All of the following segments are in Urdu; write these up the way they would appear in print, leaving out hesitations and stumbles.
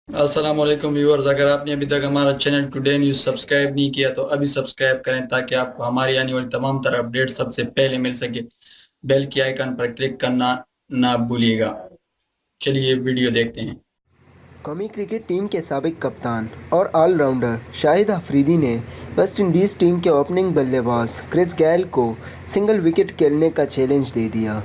السلام علیکم ویورز، اگر آپ نے ابھی تک ہمارا چینل ٹوڈے نیوز سبسکرائب نہیں کیا تو ابھی سبسکرائب کریں تاکہ آپ کو ہماری آنے والی تمام تر اپڈیٹ سب سے پہلے مل سکے۔ بیل کی آئیکن پر کلک کرنا نہ بھولیے گا۔ چلیے ویڈیو دیکھتے ہیں۔ قومی کرکٹ ٹیم کے سابق کپتان اور آل راؤنڈر شاہد افریدی نے ویسٹ انڈیز ٹیم کے اوپننگ بلے باز کرس گیل کو سنگل وکٹ کھیلنے کا چیلنج دے دیا۔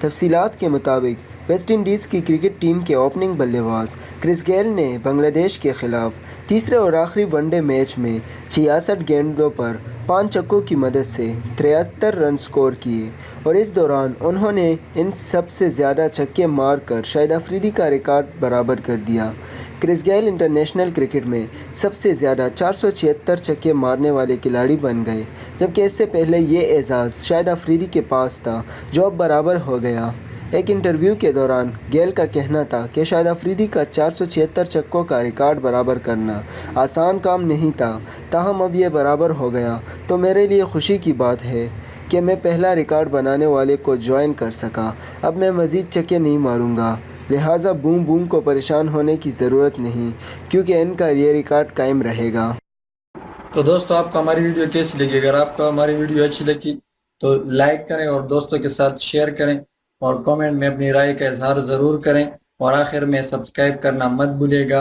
تفصیلات کے مطابق ویسٹ انڈیز کی کرکٹ ٹیم کے اوپننگ بلے باز کرس گیل نے بنگلہ دیش کے خلاف تیسرے اور آخری ون ڈے میچ میں 66 گیندوں پر 5 چھکوں کی مدد سے 73 رن سکور کیے اور اس دوران انہوں نے ان سب سے زیادہ چھکے مار کر شاہد افریدی کا ریکارڈ برابر کر دیا۔ کرس گیل انٹرنیشنل کرکٹ میں سب سے زیادہ 476 چھکے مارنے والے کھلاڑی بن گئے، جبکہ اس سے پہلے یہ اعزاز شاہد افریدی کے پاس تھا جو اب برابر ہو گیا۔ ایک انٹرویو کے دوران گیل کا کہنا تھا کہ شاہد افریدی کا 476 چھکوں کا ریکارڈ برابر کرنا آسان کام نہیں تھا، تاہم اب یہ برابر ہو گیا تو میرے لیے خوشی کی بات ہے کہ میں پہلا ریکارڈ بنانے والے کو جوائن کر سکا۔ اب میں مزید چھکے نہیں ماروں گا، لہٰذا بوم بوم کو پریشان ہونے کی ضرورت نہیں کیونکہ ان کا یہ ریکارڈ قائم رہے گا۔ تو دوستو، آپ کو ہماری ویڈیو کیسی لگی؟ اگر آپ کو ہماری ویڈیو اچھی لگی تو لائک کریں اور دوستوں کے ساتھ شیئر کریں اور کامنٹ میں اپنی رائے کا اظہار ضرور کریں، اور آخر میں سبسکرائب کرنا مت بھولیے گا۔